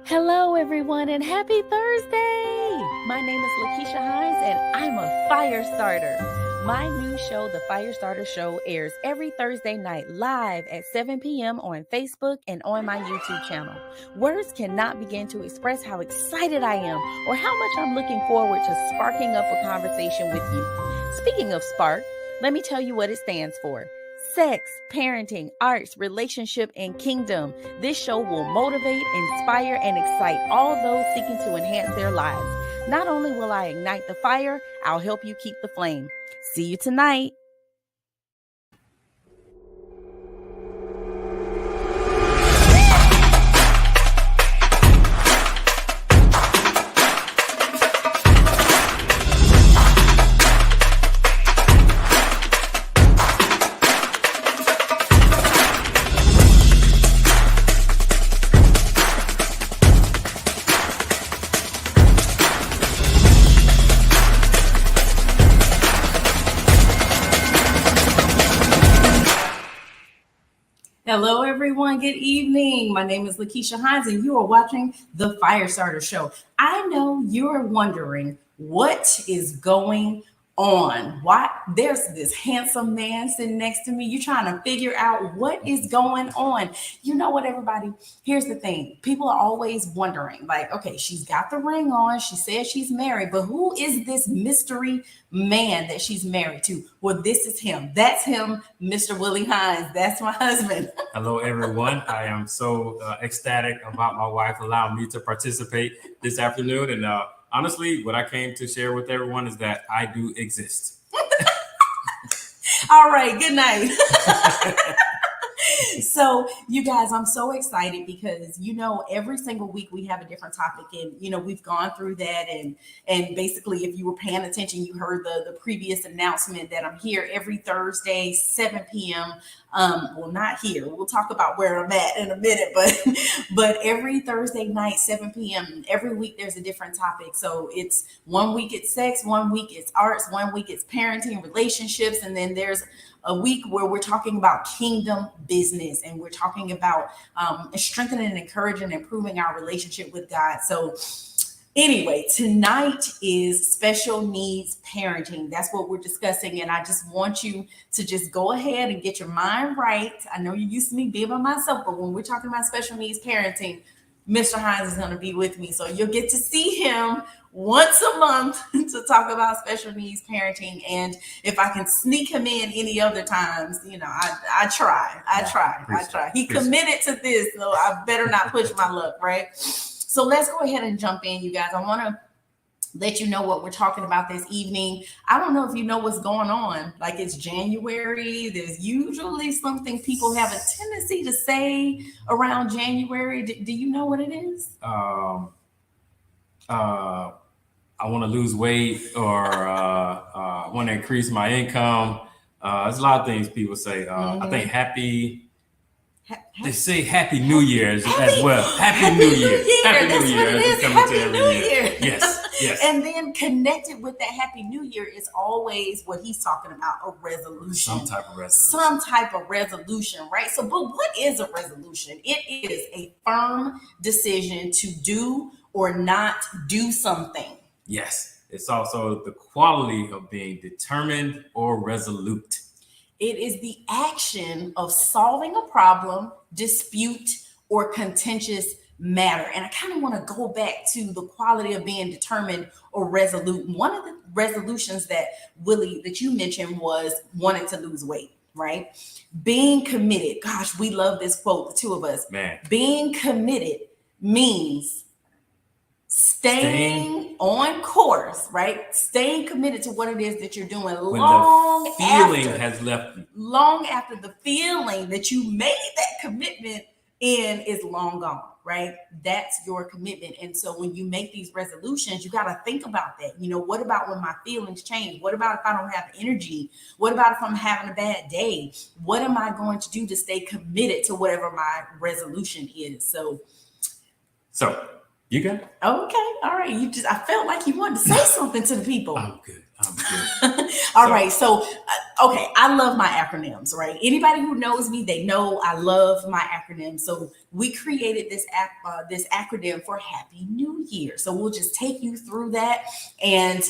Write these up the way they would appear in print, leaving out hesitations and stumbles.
Hello, everyone, and happy Thursday! My name is LaKeesha Hines, and I'm a fire starter. My new show, The Fire Starter Show, airs every Thursday night live at 7 p.m. on Facebook and on my YouTube channel. Words cannot begin to express how excited I am or how much I'm looking forward to sparking up a conversation with you. Speaking of spark, let me tell you what it stands for. Sex, parenting, arts, relationship, and kingdom. This show will motivate, inspire, and excite all those seeking to enhance their lives. Not only will I ignite the fire, I'll help you keep the flame. See you tonight. Hello, everyone. Good evening. My name is LaKeesha Hines, and you are watching The Fire Starter Show. I know you're wondering what is going on. Why there's this handsome man sitting next to me. You're trying to figure out what is going on. You know what, everybody? Here's the thing. People are always wondering, like, okay, she's got the ring on. She says she's married, but who is this mystery man that she's married to? Well, this is him. That's him, Mr. Willie Hines. That's my husband. Hello, everyone. I am so ecstatic about my wife allowing me to participate this afternoon. And honestly, what I came to share with everyone is that I do exist. All right. Good night. So, you guys, I'm so excited because, every single week we have a different topic, and, we've gone through that. And basically, if you were paying attention, you heard the previous announcement that I'm here every Thursday, 7 p.m. Well, not here. We'll talk about where I'm at in a minute, but every Thursday night, 7 p.m. Every week there's a different topic. So it's one week it's sex, one week it's arts, one week it's parenting, relationships, and then there's a week where we're talking about kingdom business, and we're talking about strengthening and encouraging and improving our relationship with God. So anyway, tonight is special needs parenting. That's what we're discussing. And I just want you to just go ahead and get your mind right. I know you're used to me being by myself, but when we're talking about special needs parenting, Mr. Hines is going to be with me. So you'll get to see him once a month to talk about special needs parenting. And if I can sneak him in any other times, I try. He committed to this, so I better not push my luck, right? So let's go ahead and jump in, you guys. I want to let you know what we're talking about this evening. I don't know if you know what's going on. Like, it's January. There's usually something people have a tendency to say around January. Do you know what it is? I want to lose weight, or want to increase my income. There's a lot of things people say. I think they say Happy New Year as well. Happy New Year. Happy New Year. Happy New Year. Yes. And then connected with that Happy New Year is always what he's talking about, a resolution. Some type of resolution, right? So, but what is a resolution? It is a firm decision to do or not do something. Yes. It's also the quality of being determined or resolute. It is the action of solving a problem, dispute, or contentious matter. And I kind of want to go back to the quality of being determined or resolute. One of the resolutions that Willie, that you mentioned, was wanting to lose weight, right? Being committed. Gosh, we love this quote, the two of us. Man. Being committed means staying on course, right? Staying committed to what it is that you're doing when the feeling has left you. Long after the feeling that you made that commitment in is long gone, right? That's your commitment. And so when you make these resolutions, you got to think about that. What about when my feelings change? What about if I don't have energy? What about if I'm having a bad day? What am I going to do to stay committed to whatever my resolution is? So you got it? Okay. All right. I felt like you wanted to say something to the people. I'm good. All right. So, okay, I love my acronyms, right? Anybody who knows me, they know I love my acronyms. So we created this acronym for Happy New Year. So we'll just take you through that. And,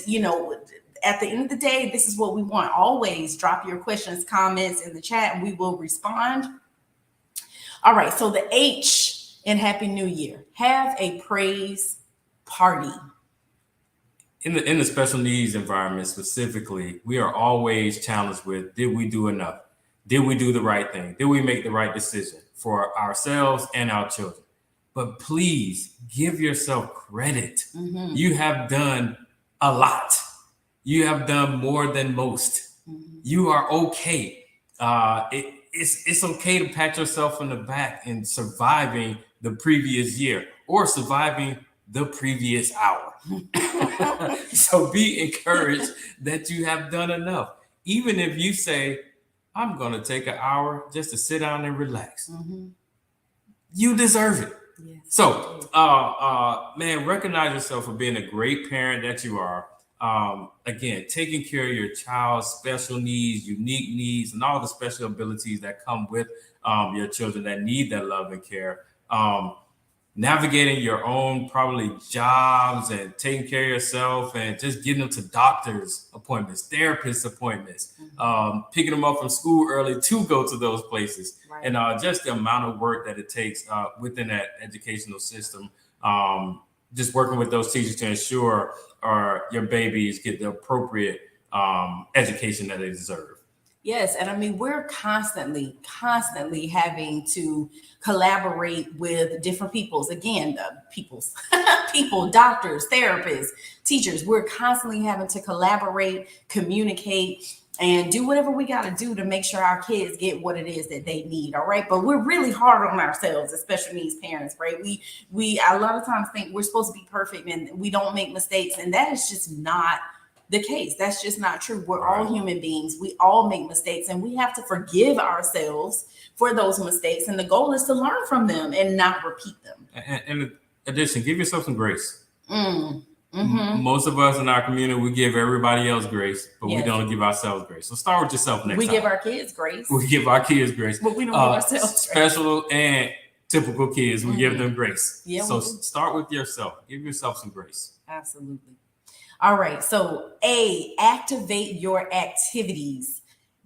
at the end of the day, this is what we want. Always drop your questions, comments in the chat, and we will respond. All right. So the H in Happy New Year, have a praise party. In the special needs environment specifically, we are always challenged with, did we do enough? Did we do the right thing? Did we make the right decision for ourselves and our children? But please give yourself credit. Mm-hmm. You have done a lot. You have done more than most. Mm-hmm. You are okay. It's okay to pat yourself on the back in surviving the previous year or surviving the previous hour. So be encouraged that you have done enough. Even if you say, I'm going to take an hour just to sit down and relax. Mm-hmm. You deserve it. Yes. So, man, recognize yourself for being a great parent that you are. Again, taking care of your child's special needs, unique needs, and all the special abilities that come with your children that need that love and care. Navigating your own probably jobs and taking care of yourself and just getting them to doctor's appointments, therapist appointments, picking them up from school early to go to those places. Right. And just the amount of work that it takes within that educational system, just working with those teachers to ensure your babies get the appropriate education that they deserve. Yes. And I mean, we're constantly having to collaborate with different peoples. Again, people, doctors, therapists, teachers. We're constantly having to collaborate, communicate, and do whatever we got to do to make sure our kids get what it is that they need. All right. But we're really hard on ourselves, especially these parents, right? We a lot of times think we're supposed to be perfect and we don't make mistakes. And that is just not the case. That's just not true. We're all human beings. We all make mistakes and we have to forgive ourselves for those mistakes. And the goal is to learn from them and not repeat them. And in addition, give yourself some grace. Mm-hmm. Most of us in our community, we give everybody else grace, but we don't give ourselves grace. So start with yourself next time. We give our kids grace. We give our kids grace. But we don't give ourselves special grace. And typical kids, we give them grace. Yeah, so start with yourself. Give yourself some grace. Absolutely. All right. So A, activate your activities.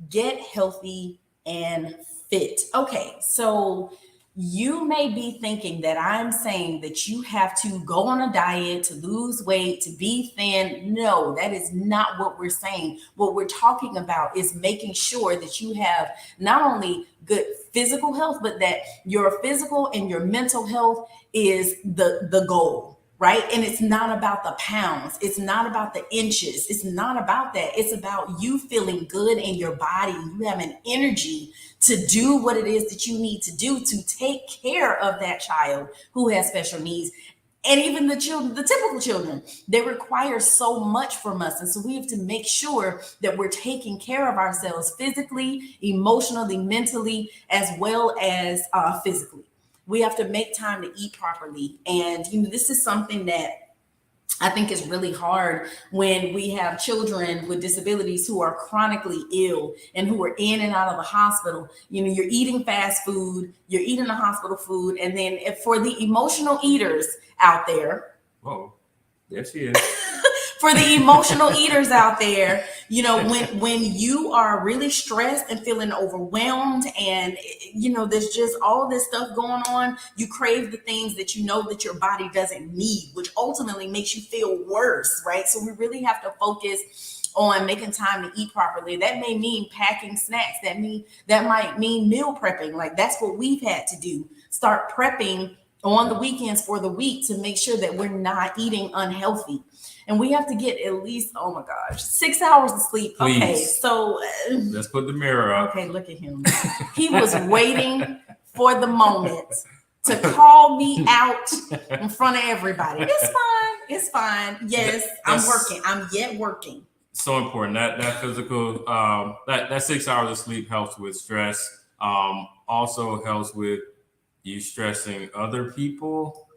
Get healthy and fit. Okay. So you may be thinking that I'm saying that you have to go on a diet to lose weight, to be thin. No, that is not what we're saying. What we're talking about is making sure that you have not only good physical health, but that your physical and your mental health is the goal. Right. And it's not about the pounds. It's not about the inches. It's not about that. It's about you feeling good in your body. You have an energy to do what it is that you need to do to take care of that child who has special needs. And even the children, the typical children, they require so much from us. And so we have to make sure that we're taking care of ourselves physically, emotionally, mentally, as well as physically. We have to make time to eat properly. And, this is something that I think is really hard when we have children with disabilities who are chronically ill and who are in and out of the hospital. You're eating fast food, you're eating the hospital food. And then for the emotional eaters out there. Whoa, there she is. For the emotional eaters out there, when you are really stressed and feeling overwhelmed and, there's just all this stuff going on, you crave the things that that your body doesn't need, which ultimately makes you feel worse, right? So we really have to focus on making time to eat properly. That may mean packing snacks. That might mean meal prepping. Like that's what we've had to do. Start prepping on the weekends for the week to make sure that we're not eating unhealthy. And we have to get at least, 6 hours of sleep. Please. Okay, so let's put the mirror up. Okay, look at him. He was waiting for the moment to call me out in front of everybody. It's fine. Yes, I'm working. I'm yet working. So important. That physical, that 6 hours of sleep helps with stress. Also helps with you stressing other people.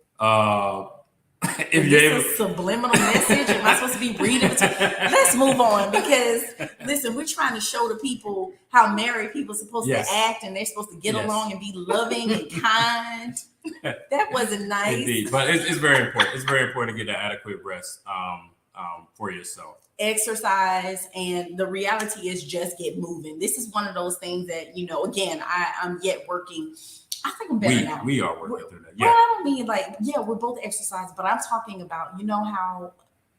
If Is you're this able. a subliminal message? Am I supposed to be reading between? Let's move on, because listen, we're trying to show the people how married people are supposed Yes. to act, and they're supposed to get Yes. along and be loving and kind. That wasn't nice. Indeed, but it's very important. It's very important to get that adequate rest for yourself. Exercise, and the reality is just get moving. This is one of those things that, you know, again, I'm yet working. I think I'm better now. We are working through that. Yeah. Well, I don't mean like, yeah, we're both exercise, but I'm talking about, you know, how,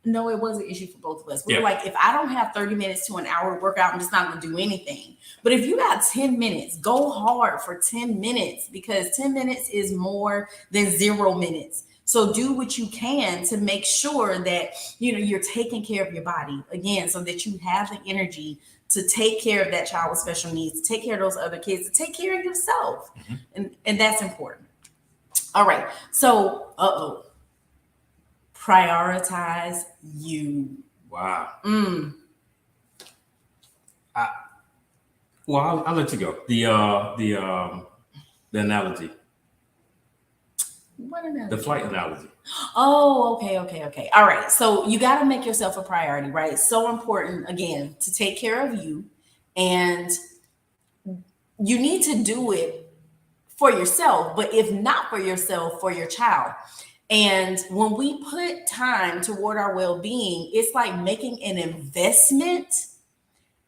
no, it was an issue for both of us. We're like, if I don't have 30 minutes to an hour workout, I'm just not going to do anything. But if you got 10 minutes, go hard for 10 minutes, because 10 minutes is more than 0 minutes. So do what you can to make sure that, you know, you're taking care of your body again, so that you have the energy to take care of that child with special needs, to take care of those other kids, to take care of yourself. And that's important. All right. So, prioritize you. Wow. I'll let you go. The analogy. What analogy? The flight analogy. Oh, okay. All right. So you got to make yourself a priority, right? It's so important, again, to take care of you. And you need to do it for yourself, but if not for yourself, for your child. And when we put time toward our well-being, it's like making an investment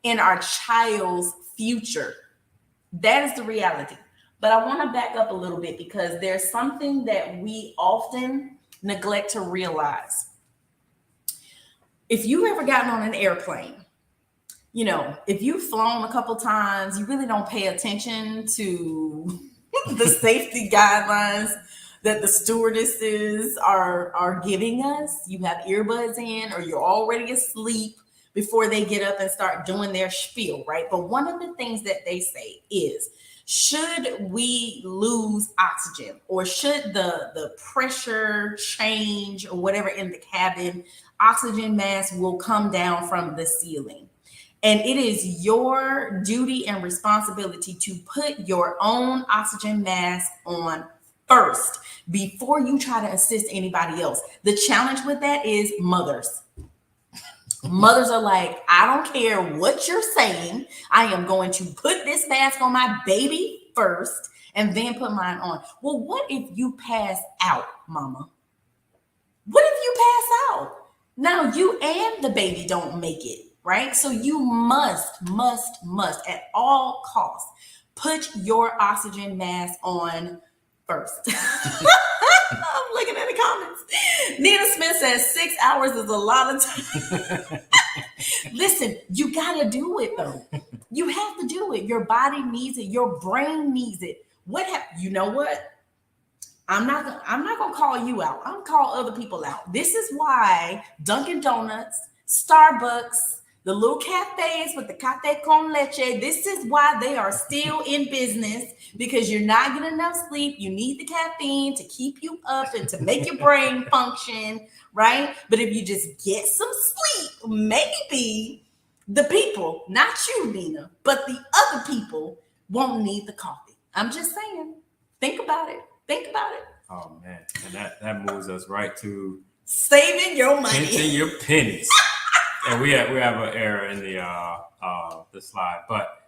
in our child's future. That is the reality. But I want to back up a little bit, because there's something that we often neglect to realize. If you've ever gotten on an airplane, you know, if you've flown a couple times, you really don't pay attention to the safety guidelines that the stewardesses are giving us. You have earbuds in, or you're already asleep before they get up and start doing their spiel, right? But one of the things that they say is, should we lose oxygen, or should the pressure change or whatever in the cabin, oxygen mask will come down from the ceiling. And it is your duty and responsibility to put your own oxygen mask on first before you try to assist anybody else. The challenge with that is mothers. Mothers are like, I don't care what you're saying. I am going to put this mask on my baby first and then put mine on. Well, what if you pass out, mama? What if you pass out? Now you and the baby don't make it, right? So you must at all costs put your oxygen mask on first. I'm looking at the comments. Nina Smith says 6 hours is a lot of time. Listen, you gotta do it though. You have to do it. Your body needs it. Your brain needs it. You know what? I'm not gonna call you out. I'm gonna call other people out. This is why Dunkin' Donuts, Starbucks, the little cafes with the cafe con leche, this is why they are still in business, because you're not getting enough sleep. You need the caffeine to keep you up and to make your brain function, right? But if you just get some sleep, maybe the people, not you, Nina, but the other people won't need the coffee. I'm just saying. Think about it. Think about it. Oh man, and that moves us right to saving your money, pinching your pennies. And we have an error in the slide, but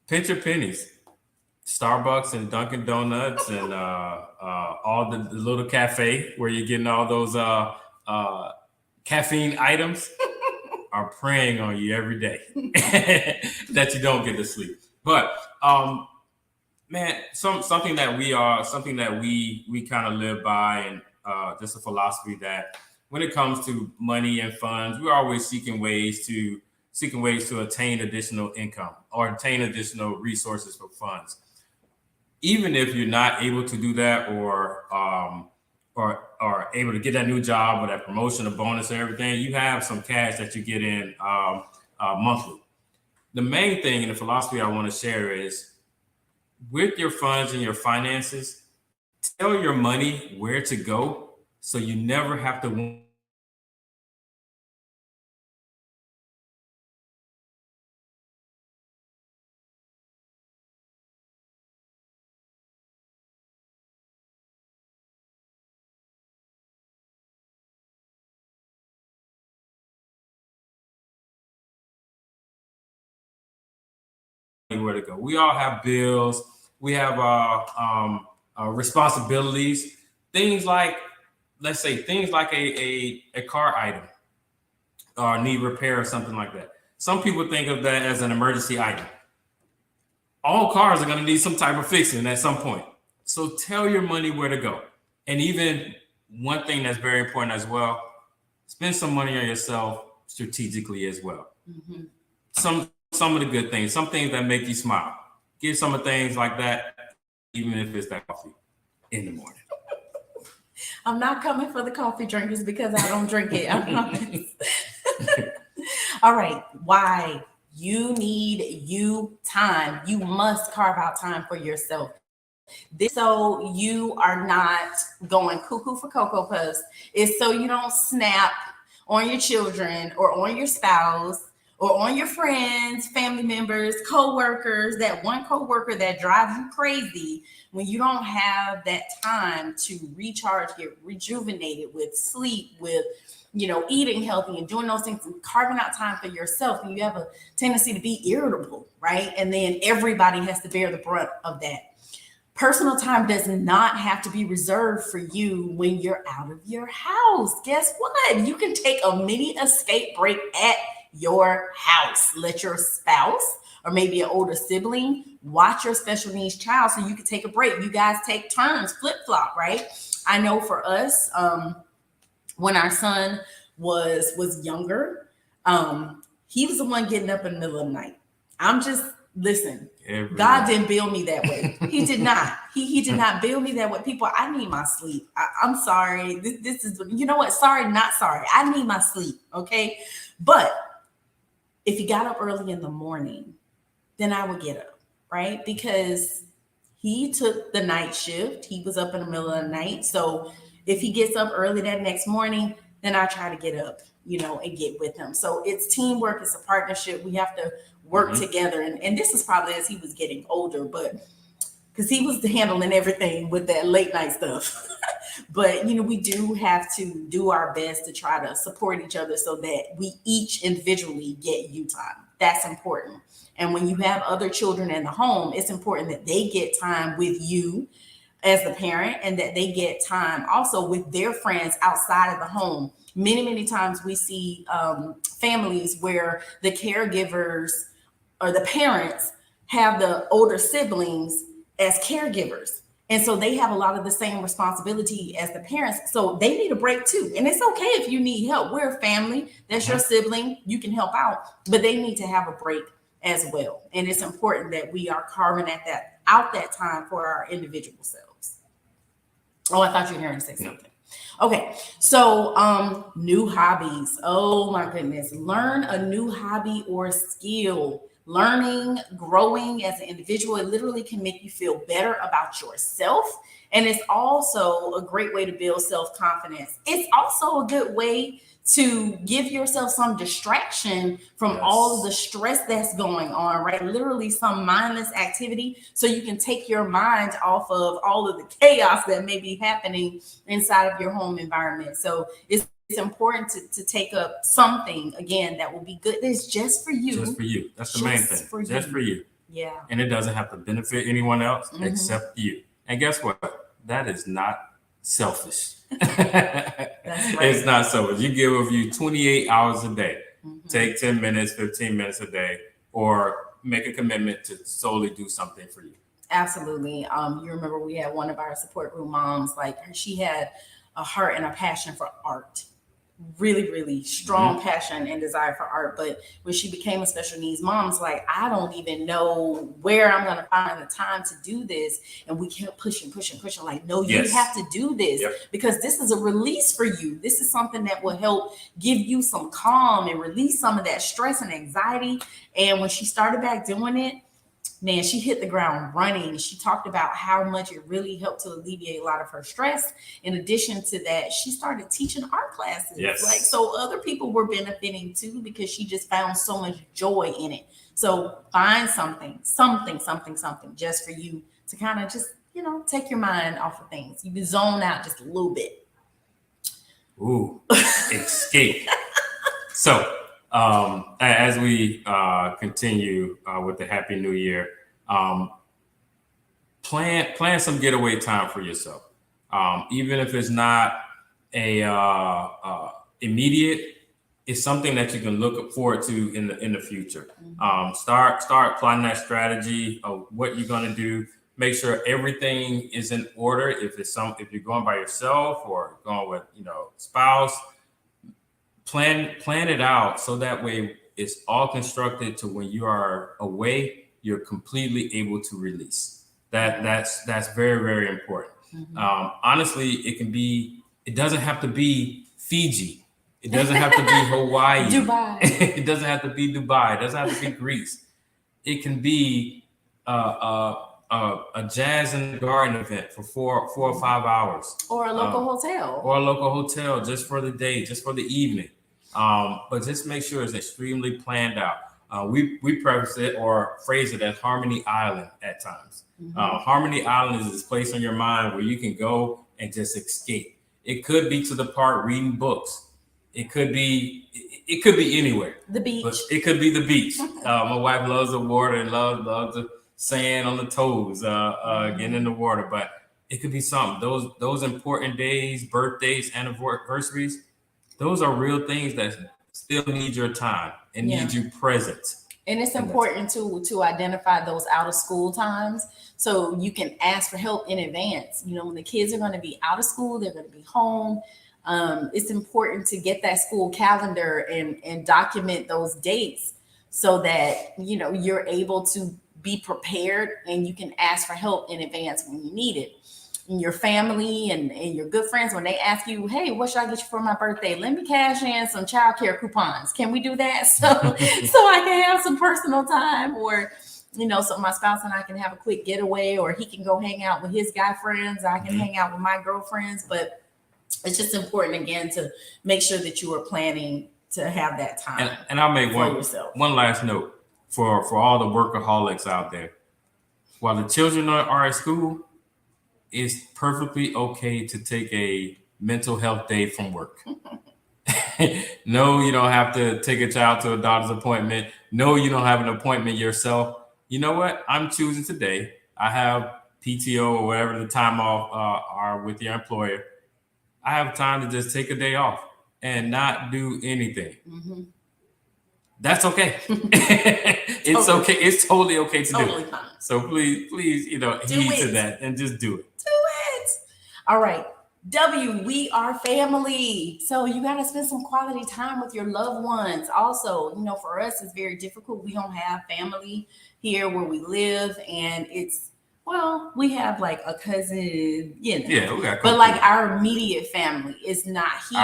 pinch your pennies. Starbucks and Dunkin' Donuts and all the little cafe where you're getting all those caffeine items are preying on you every day that you don't get to sleep. But man, something that we kind of live by, and just a philosophy that when it comes to money and funds, we're always seeking ways to attain additional income or attain additional resources for funds. Even if you're not able to do that, or able to get that new job or that promotion or bonus or everything, you have some cash that you get in monthly. The main thing in the philosophy I want to share is, with your funds and your finances, tell your money where to go, so you never have to where to go. We all have bills. We have responsibilities. Things like, let's say, things like a car item or need repair or something like that. Some people think of that as an emergency item. All cars are going to need some type of fixing at some point. So tell your money where to go. And even one thing that's very important as well, spend some money on yourself strategically as well. Mm-hmm. Some of the good things, some things that make you smile. Get some of things like that, even if it's that coffee in the morning. I'm not coming for the coffee drinkers because I don't drink it. I promise. All right. Why? You need you time. You must carve out time for yourself. So you are not going cuckoo for Cocoa Puffs. It's so you don't snap on your children or on your spouse or on your friends, family members, co-workers, that one co-worker that drives you crazy when you don't have that time to recharge, get rejuvenated with sleep, with eating healthy and doing those things and carving out time for yourself. And you have a tendency to be irritable, right? And then everybody has to bear the brunt of that. Personal time does not have to be reserved for you when you're out of your house. Guess what? You can take a mini escape break at your house. Let your spouse or maybe an older sibling watch your special needs child so you can take a break. You guys take turns, flip-flop, right? I know for us, when our son was younger, he was the one getting up in the middle of the night. Listen, God didn't build me that way. He did not. He did not build me that way. People, I need my sleep. I'm sorry. This is, you know what? Sorry, not sorry. I need my sleep. Okay. But if he got up early in the morning, then I would get up, right? Because he took the night shift. He was up in the middle of the night. So if he gets up early that next morning, then I try to get up, and get with him. So it's teamwork. It's a partnership. We have to work together. And this is probably as he was getting older, but because he was handling everything with that late night stuff. But, we do have to do our best to try to support each other so that we each individually get you time. That's important. And when you have other children in the home, it's important that they get time with you as the parent and that they get time also with their friends outside of the home. Many, many times we see families where the caregivers or the parents have the older siblings as caregivers. And so they have a lot of the same responsibility as the parents. So they need a break too. And it's okay if you need help. We're a family. That's your sibling. You can help out, but they need to have a break as well. And it's important that we are carving out that time for our individual selves. Oh, I thought you were hearing me say something. Okay, so new hobbies. Oh my goodness. Learn a new hobby or skill. Learning, growing as an individual, it literally can make you feel better about yourself. And it's also a great way to build self-confidence. It's also a good way to give yourself some distraction from all of the stress that's going on, right? Literally some mindless activity so you can take your mind off of all of the chaos that may be happening inside of your home environment. So it's important to take up something, again, that will be good. It's just for you. Just for you. That's the main thing. Just for you. Yeah. And it doesn't have to benefit anyone else except you. And guess what? That is not selfish. That's right. It's not selfish. You give you 28 hours a day. Take 10 minutes, 15 minutes a day, or make a commitment to solely do something for you. Absolutely. You remember we had one of our support group moms, like she had a heart and a passion for art. Really, really strong passion and desire for art. But when she became a special needs mom, it's like, I don't even know where I'm going to find the time to do this. And we kept pushing. Like, no, you have to do this because this is a release for you. This is something that will help give you some calm and release some of that stress and anxiety. And when she started back doing it, man, she hit the ground running. She talked about how much it really helped to alleviate a lot of her stress. In addition to that, she started teaching art classes. Like, so other people were benefiting too, because she just found so much joy in it. So find something just for you to kind of just, take your mind off of things. You can zone out just a little bit. Ooh, escape. So As we continue with the Happy New Year, plan some getaway time for yourself. Even if it's not a immediate, it's something that you can look forward to in the future. Start plotting that strategy of what you're going to do. Make sure everything is in order. If you're going by yourself or going with spouse, plan it out so that way it's all constructed to when you are away, you're completely able to release. That's very, very important. Honestly, it doesn't have to be Fiji. It doesn't have to be Hawaii. Dubai. It doesn't have to be Dubai. It doesn't have to be Greece. It can be a jazz in the garden event for 4 or 5 hours, or a local hotel, just for the day, just for the evening. But just make sure it's extremely planned out. We preface it or phrase it as Harmony Island at times. Harmony Island is this place on your mind where you can go and just escape. It could be to the park reading books. It could be anywhere. The beach. But it could be the beach. My wife loves the water and loves the sand on the toes, getting in the water. But it could be something. Those important days, birthdays, anniversaries, those are real things that still need your time and need you present. And it's important to identify those out of school times so you can ask for help in advance. When the kids are going to be out of school, they're going to be home. It's important to get that school calendar and document those dates so that, you're able to be prepared and you can ask for help in advance when you need it. And your family and your good friends, when they ask you, hey, what should I get you for my birthday? Let me cash in some childcare coupons. Can we do that? So I can have some personal time, or, so my spouse and I can have a quick getaway, or he can go hang out with his guy friends. I can hang out with my girlfriends. But it's just important, again, to make sure that you are planning to have that time. And I'll make one last note for all the workaholics out there. While the children are at school, it's perfectly okay to take a mental health day from work. No, you don't have to take a child to a doctor's appointment. No, you don't have an appointment yourself. You know what? I'm choosing today. I have PTO or whatever the time off are with your employer. I have time to just take a day off and not do anything. That's okay. It's okay. It's totally okay to do it. Fine. So please, heed to that and just do it. Do it. All right. We are family. So you got to spend some quality time with your loved ones. Also, for us, it's very difficult. We don't have family here where we live, and we have like a cousin, Yeah, we got. But like our immediate family is not here.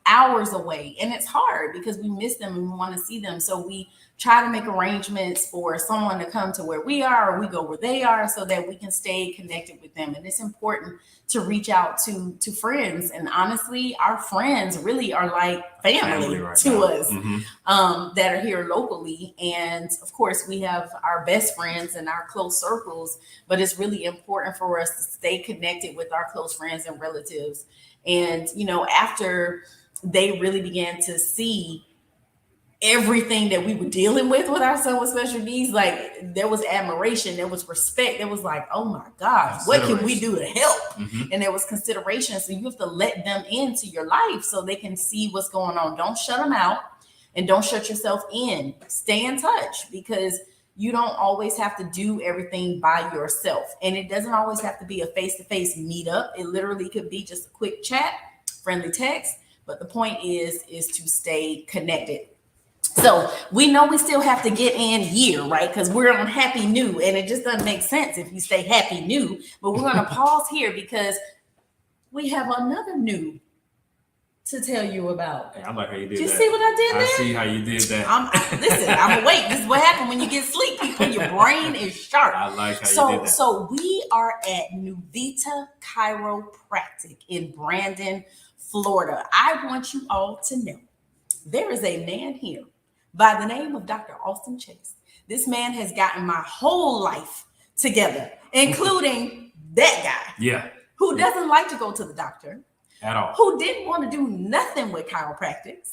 Hours away. And it's hard because we miss them and we want to see them. So we try to make arrangements for someone to come to where we are, or we go where they are, so that we can stay connected with them. And it's important to reach out to friends. And honestly, our friends really are like family right to now. us, that are here locally. And of course, we have our best friends and our close circles, but it's really important for us to stay connected with our close friends and relatives. And, after they really began to see everything that we were dealing with our son with special needs, like there was admiration, there was respect, there was like, oh my gosh, what can we do to help? And there was consideration. So you have to let them into your life so they can see what's going on. Don't shut them out and don't shut yourself in. Stay in touch, because you don't always have to do everything by yourself. And it doesn't always have to be a face-to-face meetup. It literally could be just a quick chat, friendly text. But the point is to stay connected. So we know we still have to get in year, right? Because we're on Happy New, and it just doesn't make sense if you say Happy New. But we're going to pause here because we have another new to tell you about. Hey, I like how you did that. Did you see what I did there? I see how you did that. Listen, I'm awake. This is what happens when you get sleep, people. Your brain is sharp. I like how you did that. So we are at Nuvita Chiropractic in Brandon, Florida. I want you all to know there is a man here by the name of Dr. Austin Chase. This man has gotten my whole life together, including that guy. Yeah. Who doesn't like to go to the doctor. At all. Who didn't want to do nothing with chiropractics,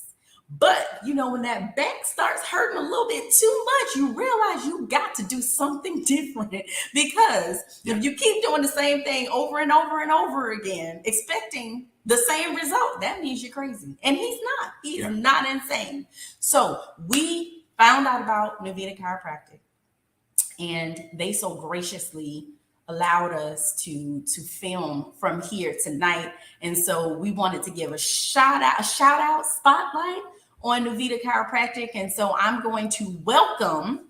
But when that back starts hurting a little bit too much, you realize you got to do something different, because if you keep doing the same thing over and over and over again, expecting the same result, that means you're crazy. And he's not. He's not insane. So we found out about Nuvita Chiropractic, and they so graciously allowed us to film from here tonight. And so we wanted to give a shout out spotlight on Nuvita Chiropractic. And so I'm going to welcome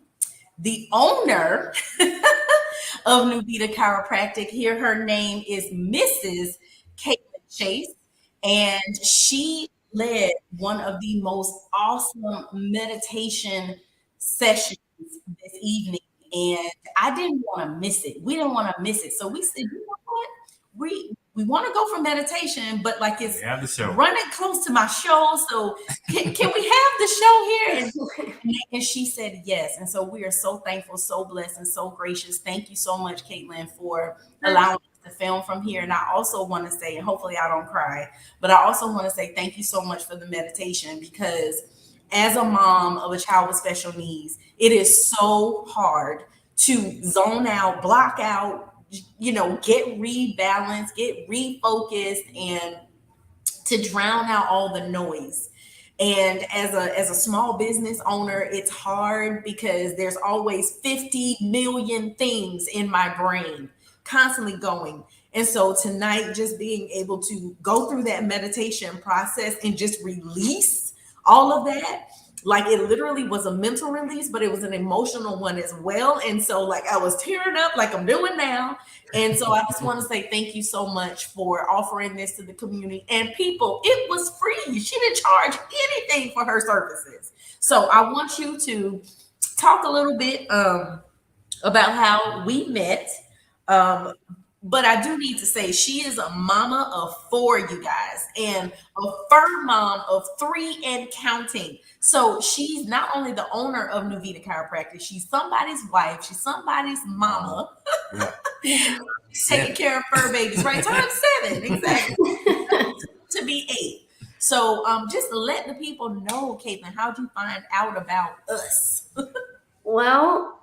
the owner of Nuvita Chiropractic here. Her name is Mrs. Caitlin Chase, and she led one of the most awesome meditation sessions this evening. And I didn't want to miss it. We didn't want to miss it. So we said, you know what? We want to go for meditation, but like it's running close to my show. So can we have the show here? And she said yes. And so we are so thankful, so blessed, and so gracious. Thank you so much, Caitlin, for allowing us to film from here. And I also want to say, and hopefully I don't cry, but I also want to say thank you so much for the meditation, because as a mom of a child with special needs, it is so hard to zone out, block out, get rebalanced, get refocused, and to drown out all the noise. And as a small business owner, it's hard because there's always 50 million things in my brain constantly going. And so tonight, just being able to go through that meditation process and just release all of that, like it literally was a mental release, but it was an emotional one as well. And so like I was tearing up like I'm doing now. And so I just want to say thank you so much for offering this to the community and people. It was free. She didn't charge anything for her services. So I want you to talk a little bit about how we met. But I do need to say she is a mama of 4, you guys, and a fur mom of 3 and counting. So she's not only the owner of Nuvita Chiropractic, she's somebody's wife, she's somebody's mama. She's taking care of fur babies, right? Times 7, exactly. To be 8. So just let the people know, Caitlin, how'd you find out about us? Well,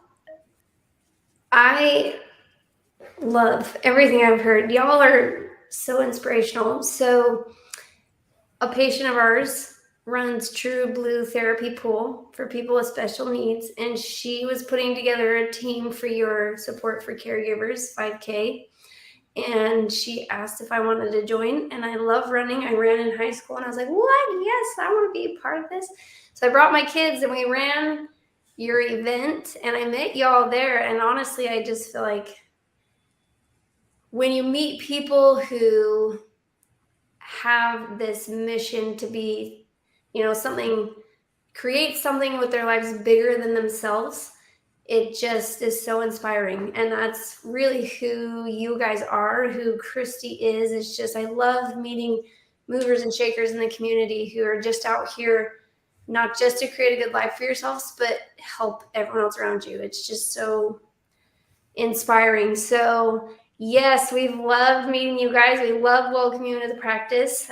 I love everything I've heard. Y'all are so inspirational. So a patient of ours runs True Blue Therapy Pool for people with special needs, and she was putting together a team for your support for caregivers, 5K. And she asked if I wanted to join, and I love running. I ran in high school, and I was like, what? Yes, I want to be a part of this. So I brought my kids, and we ran your event, and I met y'all there. And honestly, I just feel like when you meet people who have this mission to be, create something with their lives bigger than themselves, it just is so inspiring. And that's really who you guys are, who Christy is. It's just, I love meeting movers and shakers in the community who are just out here, not just to create a good life for yourselves, but help everyone else around you. It's just so inspiring. So yes, we've loved meeting you guys. We love welcoming you into the practice.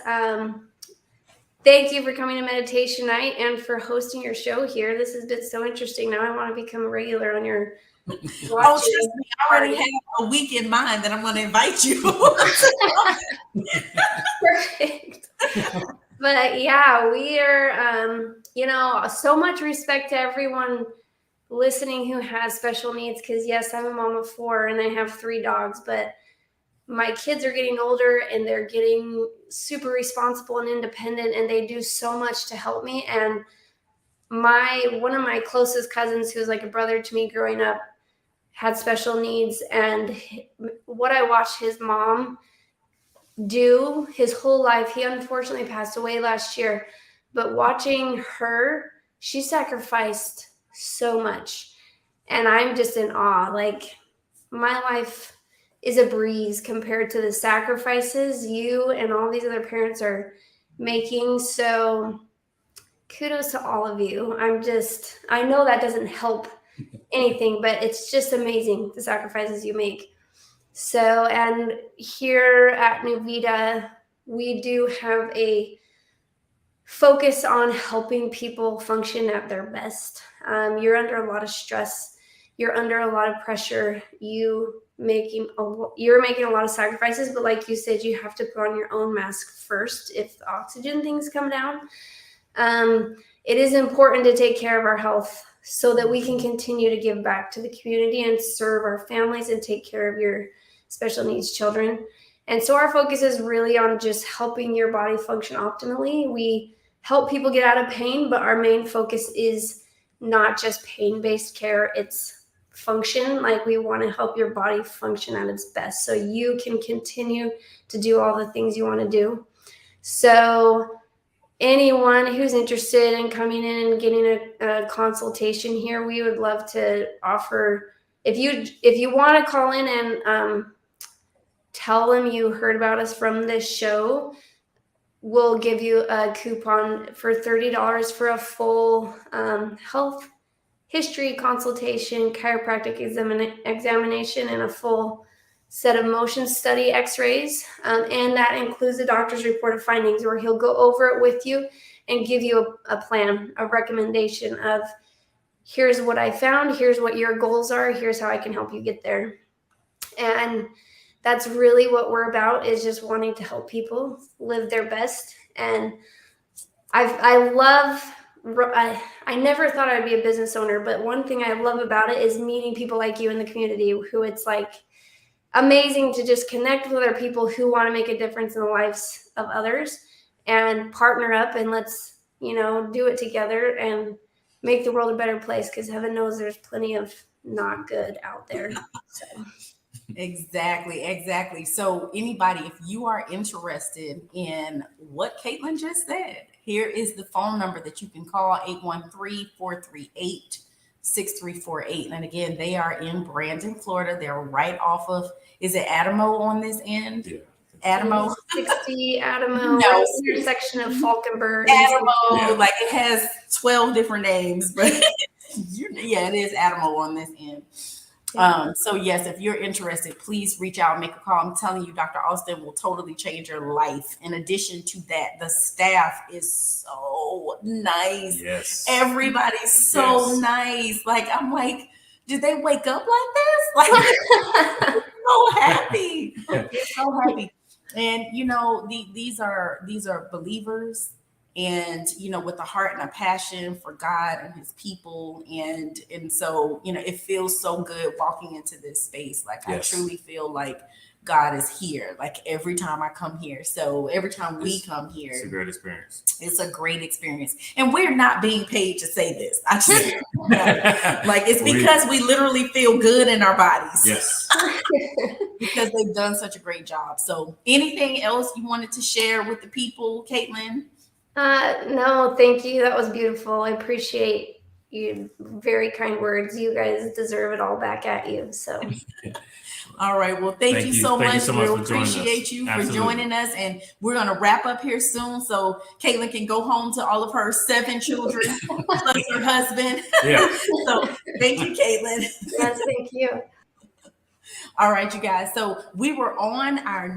Thank you for coming to meditation night and for hosting your show here. This has been so interesting. Now I want to become a regular on your trust me, I already have a week in mind that I'm going to invite you. Perfect. But yeah, we are, so much respect to everyone listening who has special needs, because yes, I'm a mom of 4 and I have 3 dogs, but my kids are getting older and they're getting super responsible and independent, and they do so much to help me. And one of my closest cousins, who was like a brother to me growing up, had special needs, and what I watched his mom do his whole life, he unfortunately passed away last year, but watching her, she sacrificed so much, and I'm just in awe. Like, my life is a breeze compared to the sacrifices you and all these other parents are making. So kudos to all of you. I know that doesn't help anything, but it's just amazing, the sacrifices you make. So, and here at Nuvita, we do have a focus on helping people function at their best. You're under a lot of stress. You're under a lot of pressure. You're making a lot of sacrifices, but like you said, you have to put on your own mask first if the oxygen things come down. It is important to take care of our health so that we can continue to give back to the community and serve our families and take care of your special needs children. And so our focus is really on just helping your body function optimally. We help people get out of pain, but our main focus is not just pain-based care, it's function. Like, we want to help your body function at its best so you can continue to do all the things you want to do. So anyone who's interested in coming in and getting a consultation here, we would love to offer, if you want to call in and tell them you heard about us from this show, we'll give you a coupon for $30 for a full health history consultation, chiropractic examination, and a full set of motion study x-rays. And that includes the doctor's report of findings, where he'll go over it with you and give you a plan, a recommendation of, here's what I found, here's what your goals are, here's how I can help you get there. And that's really what we're about, is just wanting to help people live their best. And I never thought I'd be a business owner, but one thing I love about it is meeting people like you in the community, who it's like amazing to just connect with other people who want to make a difference in the lives of others and partner up, and let's, do it together and make the world a better place, because heaven knows there's plenty of not good out there. So. Exactly. So anybody, if you are interested in what Caitlin just said, here is the phone number that you can call, 813-438-6348. And again, they are in Brandon, Florida. They're right off of, is it Adamo on this end? Yeah. Adamo. 60 Adamo, No. Intersection of Falkenberg. Adamo, like it has 12 different names, but yeah, it is Adamo on this end. So yes, if you're interested, please reach out and make a call. I'm telling you, Dr. Austin will totally change your life. In addition to that, the staff is so nice. Yes. Everybody's so nice. Like, I'm like, did they wake up like this? Like, so happy. They're so happy. And these are believers, and with a heart and a passion for God and his people. And so, it feels so good walking into this space. Like, yes. I truly feel like God is here, like every time I come here. So every time we come here, it's a great experience. It's a great experience. And we're not being paid to say this. I just like, it's because we literally feel good in our bodies. Yes. Because they've done such a great job. So anything else you wanted to share with the people, Caitlin? No, thank you. That was beautiful. I appreciate you. Very kind words. You guys deserve it all back at you. So. All right. Well, thank you so much. We appreciate you for joining us. And we're going to wrap up here soon, so Caitlin can go home to all of her 7 children plus her husband. Yeah. So thank you, Caitlin. Yes, thank you. All right, you guys. So we were on our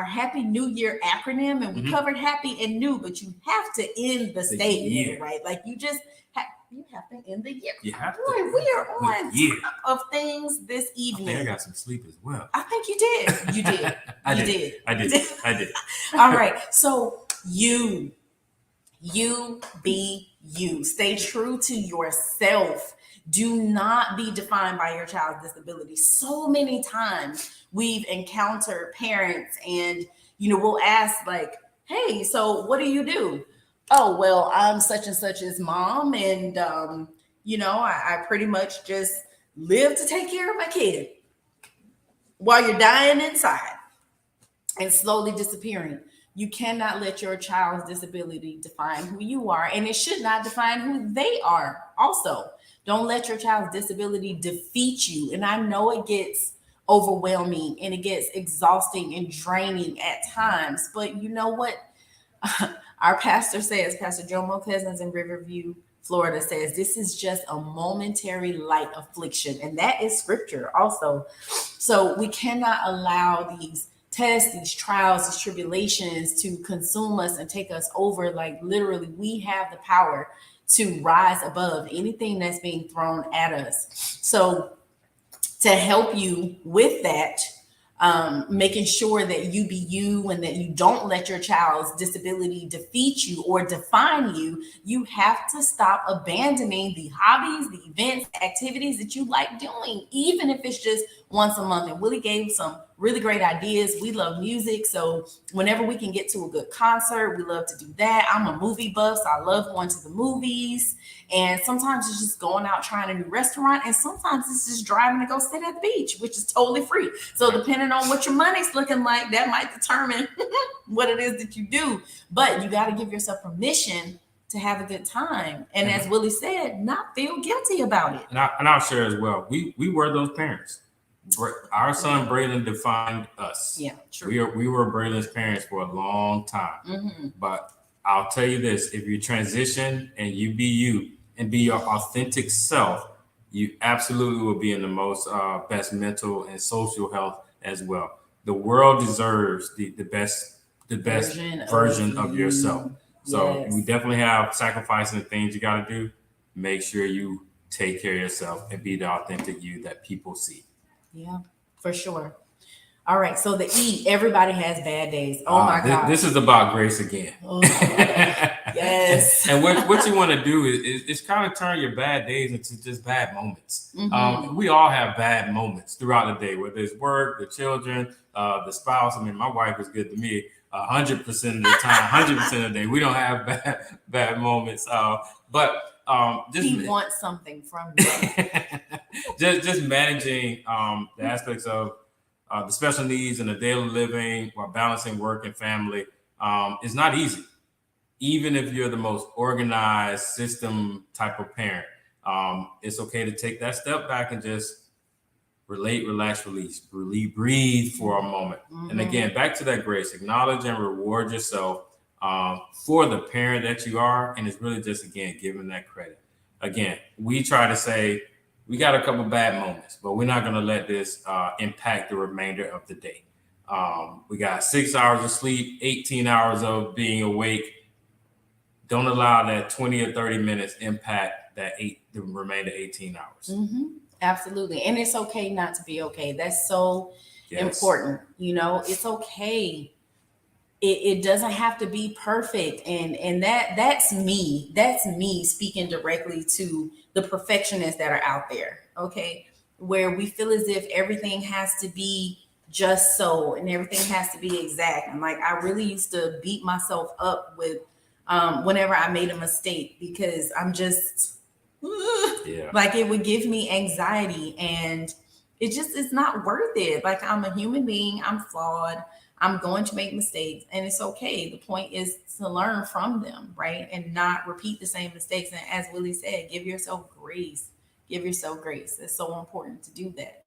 Happy New Year acronym, and we covered happy and new, but you have to end the statement, right? Like, you have to end the year. You have to. We are on top of things this evening. I think I got some sleep as well. I think you did. You did. I did. All right. So you be you. Stay true to yourself. Do not be defined by your child's disability. So many times we've encountered parents, and we'll ask, like, hey, so what do you do? Oh, well, I'm such and such's mom, and I pretty much just live to take care of my kid while you're dying inside and slowly disappearing. You cannot let your child's disability define who you are, and it should not define who they are. Also, don't let your child's disability defeat you. And I know it gets overwhelming and it gets exhausting and draining at times, but you know what? Our pastor says, Pastor Jomo Cousins in Riverview, Florida, says this is just a momentary light affliction. And that is scripture also. So we cannot allow these tests, these trials, these tribulations to consume us and take us over, like literally we have the power to rise above anything that's being thrown at us. So to help you with that, making sure that you be you and that you don't let your child's disability defeat you or define you, you have to stop abandoning the hobbies, the events, activities that you like doing, even if it's just once a month. And Willie gave some really great ideas. We love music. So whenever we can get to a good concert, we love to do that. I'm a movie buff, so I love going to the movies. And sometimes it's just going out trying a new restaurant. And sometimes it's just driving to go sit at the beach, which is totally free. So depending on what your money's looking like, that might determine what it is that you do. But you got to give yourself permission to have a good time. And as Willie said, not feel guilty about it. And I'll share as well. We were those parents. Our son Braylon defined us. Yeah, true. We were Braylon's parents for a long time. But I'll tell you this: if you transition and you be you and be your authentic self, you absolutely will be in the most best mental and social health as well. The world deserves the best version of yourself. So Yes. we definitely have sacrifices and things you got to do. Make sure you take care of yourself and be the authentic you that people see. Yeah, for sure. All right. So the E, everybody has bad days. Oh my God. This is about grace again. Oh my God. Yes. And what you want to do is kind of turn your bad days into just bad moments. We all have bad moments throughout the day, whether it's work, the children, the spouse. I mean, my wife is good to me 100% of the time, 100% of the day. We don't have bad moments. But He wants something from you. just managing the aspects of the special needs and the daily living while balancing work and family is not easy. Even if you're the most organized system type of parent, it's okay to take that step back and just relate, relax, release, breathe for a moment. And again, back to that grace, acknowledge and reward yourself for the parent that you are. And it's really just, again, giving that credit. Again, we try to say, we got a couple bad moments, but we're not going to let this impact the remainder of the day. We got 6 hours of sleep, 18 hours of being awake. Don't allow that 20 or 30 minutes impact the remainder 18 hours. Absolutely. And it's okay not to be okay. That's so important. You know, it's okay. It doesn't have to be perfect. And that's me. That's me speaking directly to the perfectionists that are out there. Okay. Where we feel as if everything has to be just so and everything has to be exact. And like, I really used to beat myself up with whenever I made a mistake, because I'm just like, it would give me anxiety, and it's not worth it. Like, I'm a human being, I'm flawed, I'm going to make mistakes, and it's okay. The point is to learn from them, right? And not repeat the same mistakes. And as Willie said, give yourself grace. Give yourself grace. It's so important to do that.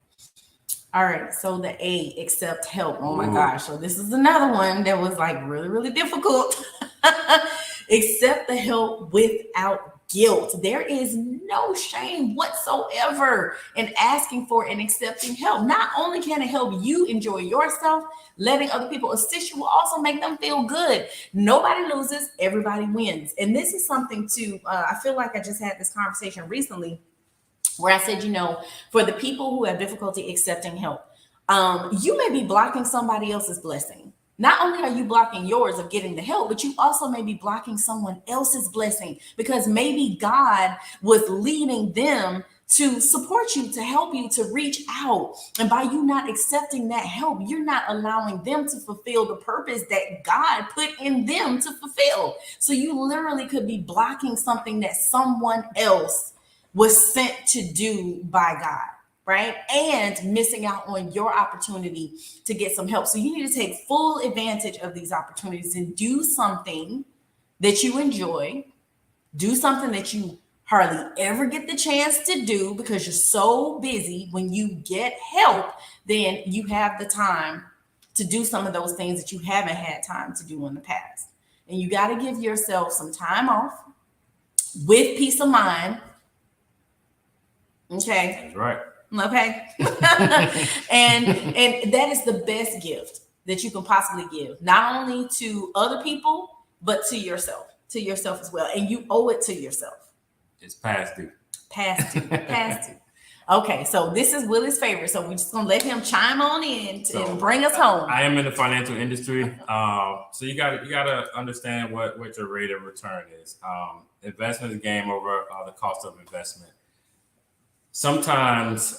All right. So the A, accept help. Oh my gosh. So this is another one that was like really, really difficult. Accept the help without guilt. There is no shame whatsoever in asking for and accepting help. Not only can it help you enjoy yourself, letting other people assist you will also make them feel good. Nobody loses, everybody wins. And this is something too, I feel like I just had this conversation recently where I said, you know, for the people who have difficulty accepting help, you may be blocking somebody else's blessing. Not only are you blocking yours of getting the help, but you also may be blocking someone else's blessing, because maybe God was leading them to support you, to help you, to reach out. And by you not accepting that help, you're not allowing them to fulfill the purpose that God put in them to fulfill. So you literally could be blocking something that someone else was sent to do by God, right? And missing out on your opportunity to get some help. So you need to take full advantage of these opportunities and do something that you enjoy. Do something that you hardly ever get the chance to do because you're so busy. When you get help, then you have the time to do some of those things that you haven't had time to do in the past. And you got to give yourself some time off with peace of mind. Okay. That's right. Okay. and that is the best gift. that you can possibly give, not only to other people, but to yourself as well. And you owe it to yourself. It's past due. Past due. Okay, so this is Willie's favorite. So we're just gonna let him chime on in and bring us home. I am in the financial industry, so you gotta understand what your rate of return is. Investment is game over the cost of investment. Sometimes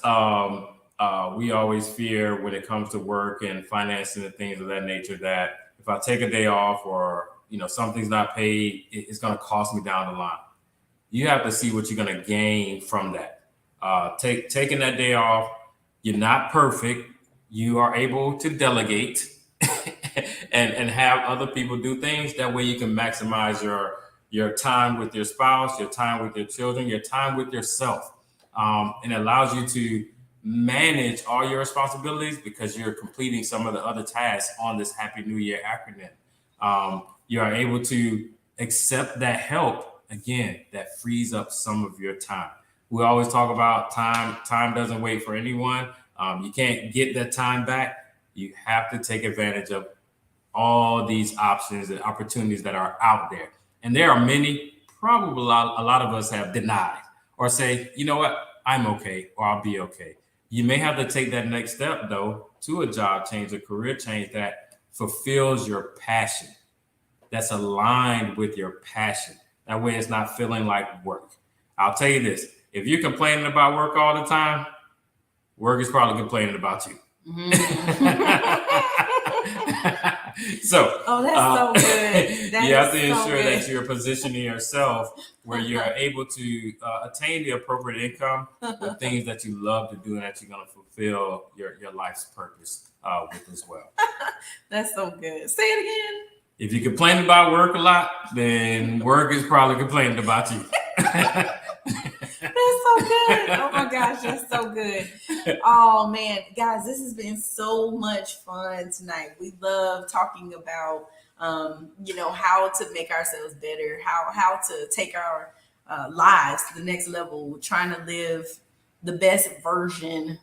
we always fear when it comes to work and financing and things of that nature that if I take a day off or something's not paid, it's going to cost me down the line. You have to see what you're going to gain from that. Taking that day off, you're not perfect. You are able to delegate and have other people do things. That way you can maximize your time with your spouse, your time with your children, your time with yourself. And it allows you to manage all your responsibilities because you're completing some of the other tasks on this Happy New Year acronym. You are able to accept that help. Again, that frees up some of your time. We always talk about time. Time doesn't wait for anyone. You can't get that time back. You have to take advantage of all these options and opportunities that are out there. And there are many, probably a lot of us have denied or say, you know what, I'm okay, or I'll be okay. You may have to take that next step, though, to a job change, a career change that fulfills your passion, that's aligned with your passion. That way it's not feeling like work. I'll tell you this, if you're complaining about work all the time, work is probably complaining about you. So, that's so good. You have to ensure that you're positioning yourself where you're able to attain the appropriate income, the things that you love to do and that you're going to fulfill your life's purpose with as well. That's so good. Say it again. If you complain about work a lot, then work is probably complaining about you. That's so good. Oh my gosh, that's so good. Oh man, guys, this has been so much fun tonight. We love talking about how to make ourselves better, how to take our lives to the next level, trying to live the best version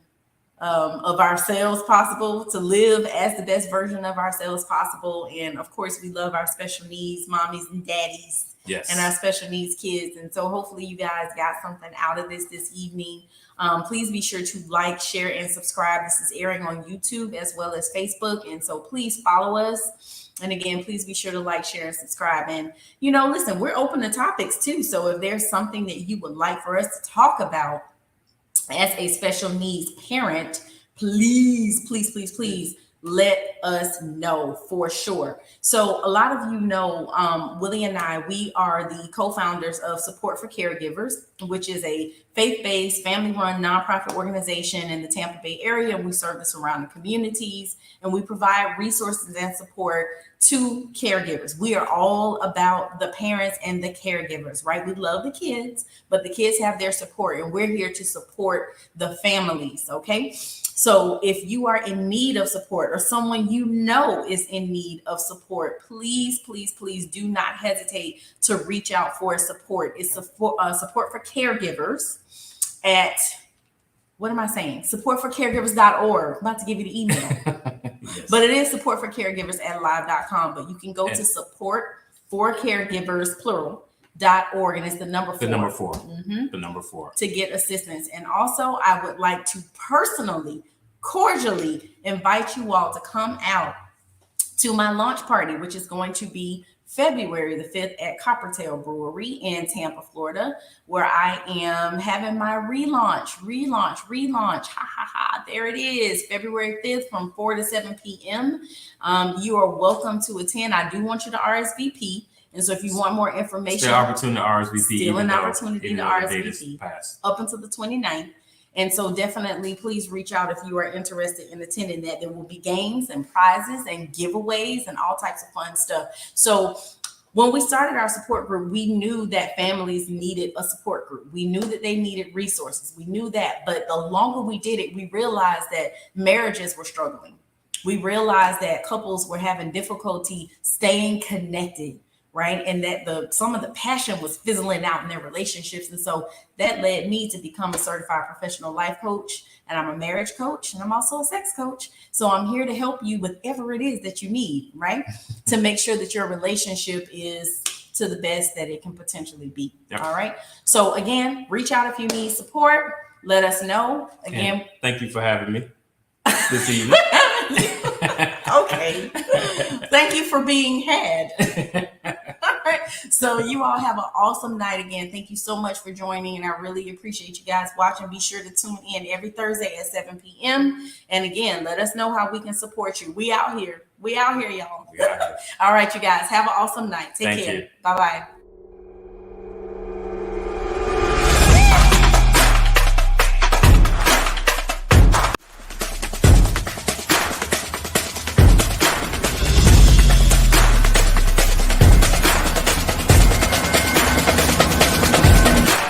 of ourselves possible, to live as the best version of ourselves possible. And of course, we love our special needs mommies and daddies. Yes. And our special needs kids. And so hopefully you guys got something out of this evening. Please be sure to like, share, and subscribe. This is airing on YouTube as well as Facebook. And so please follow us. And again, please be sure to like, share, and subscribe. And, listen, we're open to topics too. So if there's something that you would like for us to talk about as a special needs parent, please, please, please, please let us know for sure. So a lot of you know, Willie and I, we are the co-founders of Support for Caregivers, which is a faith-based, family-run nonprofit organization in the Tampa Bay area. We serve the surrounding communities and we provide resources and support to caregivers. We are all about the parents and the caregivers, right? We love the kids, but the kids have their support and we're here to support the families, okay? So if you are in need of support or someone you know is in need of support, please, please, please do not hesitate to reach out for support. It's support for caregivers at, what am I saying? Supportforcaregivers.org. I'm about to give you the email. Yes. But it is support for caregivers at live.com. But you can go to support for caregivers, plural.org, and it's the number 4. The number 4. Mm-hmm. The number 4. To get assistance. And also, I would like to personally, cordially invite you all to come out to my launch party, which is going to be February the 5th at Coppertail Brewery in Tampa, Florida, where I am having my relaunch. There it is, February 5th from 4 to 7 p.m. You are welcome to attend. I do want you to RSVP. And so if you want more information, still opportunity to RSVP. Still an opportunity to RSVP passed up until the 29th. And so definitely please reach out if you are interested in attending that. There will be games and prizes and giveaways and all types of fun stuff. So when we started our support group, we knew that families needed a support group. We knew that they needed resources. We knew that. But the longer we did it, we realized that marriages were struggling. We realized that couples were having difficulty staying connected. right? And that some of the passion was fizzling out in their relationships. And so that led me to become a certified professional life coach. And I'm a marriage coach, and I'm also a sex coach. So I'm here to help you with whatever it is that you need, right? To make sure that your relationship is to the best that it can potentially be. Yep. All right. So again, reach out if you need support. Let us know. Again, and thank you for having me this evening. Okay. Thank you for being had. All right. So you all have an awesome night again. Thank you so much for joining, and I really appreciate you guys watching. Be sure to tune in every Thursday at 7 p.m. And again, let us know how we can support you. We out here. We out here, y'all. We out here. All right, you guys. Have an awesome night. Take care. You. Bye-bye.